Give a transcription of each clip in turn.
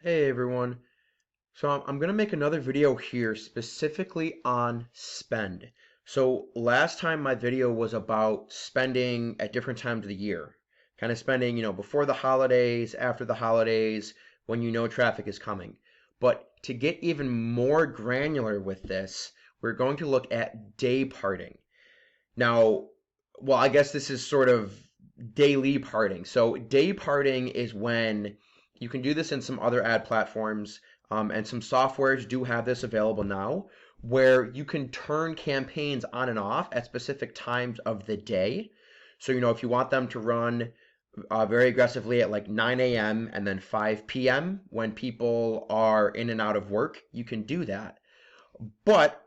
Hey everyone. So I'm going to make another video here specifically on spend. So last time my video was about spending at different times of the year. Kind of spending, before the holidays, after the holidays, when you know traffic is coming. But to get even more granular with this, we're going to look at day parting. Now, well, I guess this is sort of daily parting. So day parting is when you can do this in some other ad platforms, and some softwares do have this available now, where you can turn campaigns on and off at specific times of the day. So, if you want them to run very aggressively at like 9 a.m. and then 5 p.m. when people are in and out of work, you can do that. But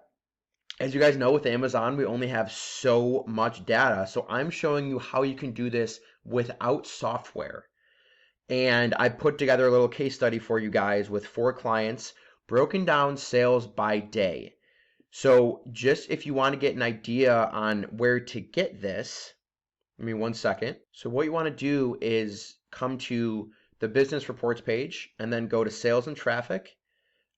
as you guys know, with Amazon, we only have so much data. So I'm showing you how you can do this without software. And I put together a little case study for you guys with 4 clients, broken down sales by day. So just if you want to get an idea on where to get this, give me 1 second. So what you want to do is come to the business reports page and then go to sales and traffic.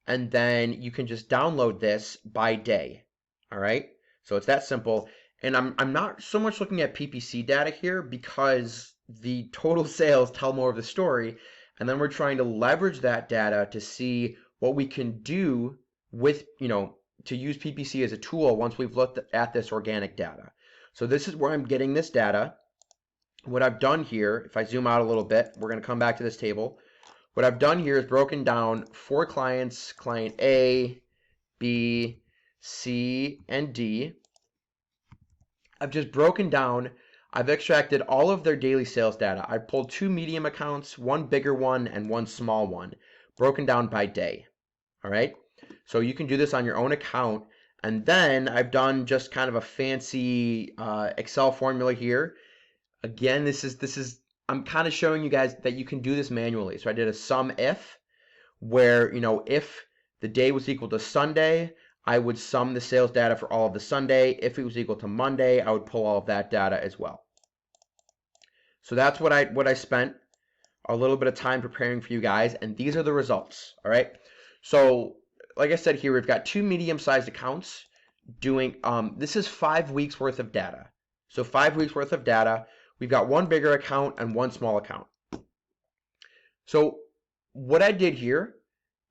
And then you can just download this by day. All right, so it's that simple. And I'm not so much looking at PPC data here because the total sales tell more of the story. And then we're trying to leverage that data to see what we can do with, to use PPC as a tool once we've looked at this organic data. So this is where I'm getting this data. What I've done here, if I zoom out a little bit, we're going to come back to this table. What I've done here is broken down 4 clients, client A, B, C, and D. I've just broken down, I've extracted all of their daily sales data. I pulled 2 medium accounts, 1 bigger one, and 1 small one, broken down by day. All right, so you can do this on your own account. And then I've done just kind of a fancy Excel formula here. Again, this is I'm kind of showing you guys that you can do this manually. So I did a sum if, where, if the day was equal to Sunday, I would sum the sales data for all of the Sunday. If it was equal to Monday, I would pull all of that data as well. So that's what I spent a little bit of time preparing for you guys, and these are the results. All right. So like I said here, we've got 2 medium-sized accounts doing, this is 5 weeks worth of data. So 5 weeks worth of data. We've got 1 bigger account and 1 small account. So what I did here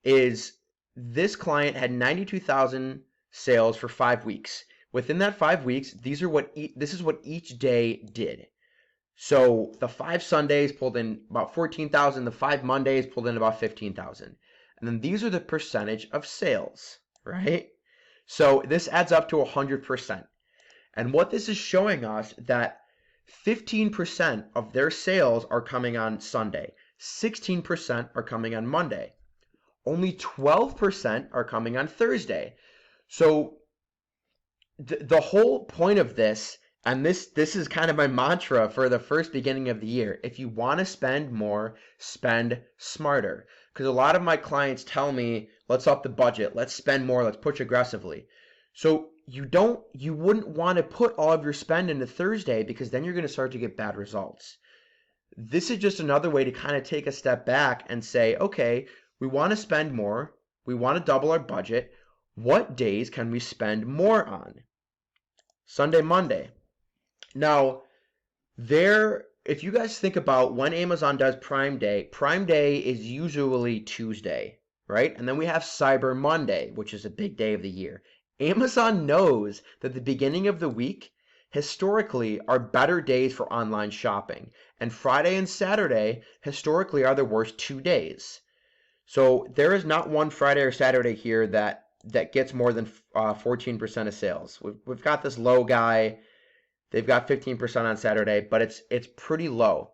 is this client had 92,000 sales for 5 weeks. Within that 5 weeks, this is what each day did. So the 5 Sundays pulled in about 14,000, the 5 Mondays pulled in about 15,000. And then these are the percentage of sales, right? So this adds up to 100%. And what this is showing us that 15% of their sales are coming on Sunday, 16% are coming on Monday. Only 12% are coming on Thursday. So the whole point of this, and this is kind of my mantra for the first beginning of the year, if you want to spend more, spend smarter. Because a lot of my clients tell me, let's up the budget, let's spend more, let's push aggressively. So you wouldn't want to put all of your spend into Thursday, because then you're going to start to get bad results. This is just another way to kind of take a step back and say, okay, we want to spend more. We want to double our budget. What days can we spend more on? Sunday, Monday. Now, if you guys think about when Amazon does Prime Day is usually Tuesday, right? And then we have Cyber Monday, which is a big day of the year. Amazon knows that the beginning of the week historically are better days for online shopping. And Friday and Saturday historically are the worst 2 days. So there is not one Friday or Saturday here that gets more than 14% of sales. We've got this low guy. They've got 15% on Saturday, but it's pretty low.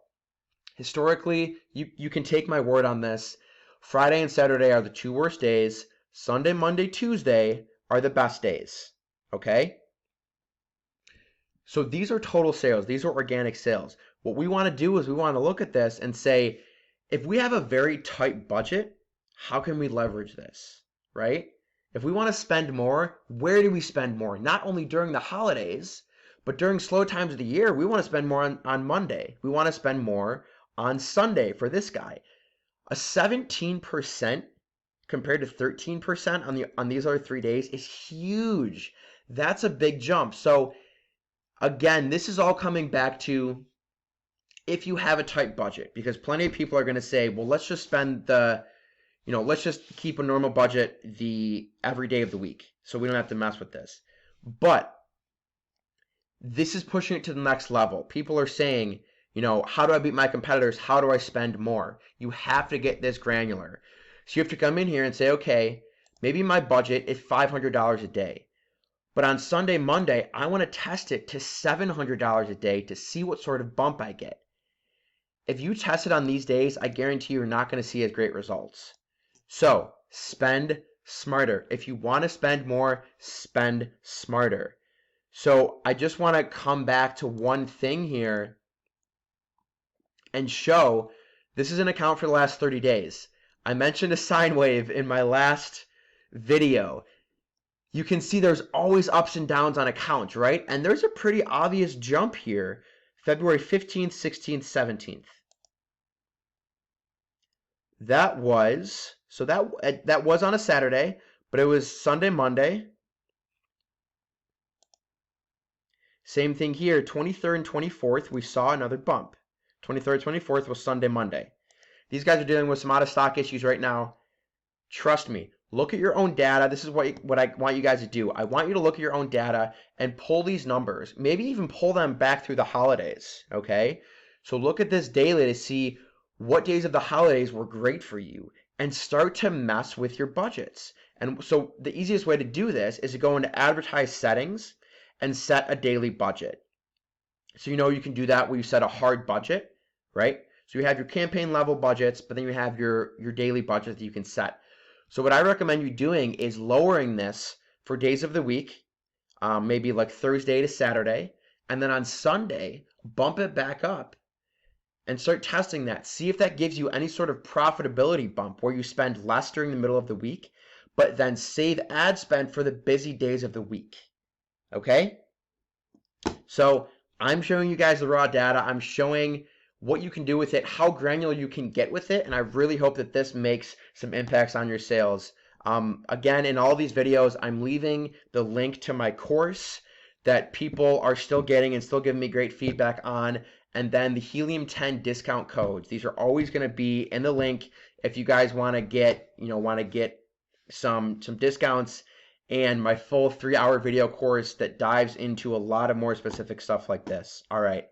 Historically, you can take my word on this. Friday and Saturday are the 2 worst days. Sunday, Monday, Tuesday are the best days. Okay? So these are total sales. These are organic sales. What we want to do is we want to look at this and say, if we have a very tight budget, how can we leverage this, right? If we want to spend more, where do we spend more? Not only during the holidays, but during slow times of the year, we want to spend more on Monday. We want to spend more on Sunday for this guy. A 17% compared to 13% on these other 3 days is huge. That's a big jump. So again, this is all coming back to if you have a tight budget, because plenty of people are going to say, well, let's just spend let's just keep a normal budget every day of the week so we don't have to mess with this. But this is pushing it to the next level. People are saying, how do I beat my competitors? How do I spend more? You have to get this granular. So you have to come in here and say, okay, maybe my budget is $500 a day. But on Sunday, Monday, I want to test it to $700 a day to see what sort of bump I get. If you test it on these days, I guarantee you're not going to see as great results. So spend smarter. If you want to spend more, spend smarter. So I just want to come back to one thing here and show this is an account for the last 30 days. I mentioned a sine wave in my last video. You can see there's always ups and downs on accounts, right? And there's a pretty obvious jump here, February 15th, 16th, 17th. That was on a Saturday, but it was Sunday, Monday. Same thing here, 23rd and 24th, we saw another bump. 23rd, 24th was Sunday, Monday. These guys are dealing with some out-of-stock issues right now. Trust me, look at your own data. This is what I want you guys to do. I want you to look at your own data and pull these numbers. Maybe even pull them back through the holidays, okay? So look at this daily to see what days of the holidays were great for you and start to mess with your budgets. And so the easiest way to do this is to go into advertise settings and set a daily budget. So you can do that where you set a hard budget, right? So you have your campaign level budgets, but then you have your daily budget that you can set. So what I recommend you doing is lowering this for days of the week, maybe like Thursday to Saturday, and then on Sunday, bump it back up and start testing that. See if that gives you any sort of profitability bump where you spend less during the middle of the week, but then save ad spend for the busy days of the week. Okay? So I'm showing you guys the raw data. I'm showing what you can do with it, how granular you can get with it, and I really hope that this makes some impacts on your sales. Again, in all these videos, I'm leaving the link to my course that people are still getting and still giving me great feedback on, and then the Helium 10 discount codes. These are always going to be in the link if you guys want to get, some discounts, and my full 3-hour video course that dives into a lot of more specific stuff like this. All right.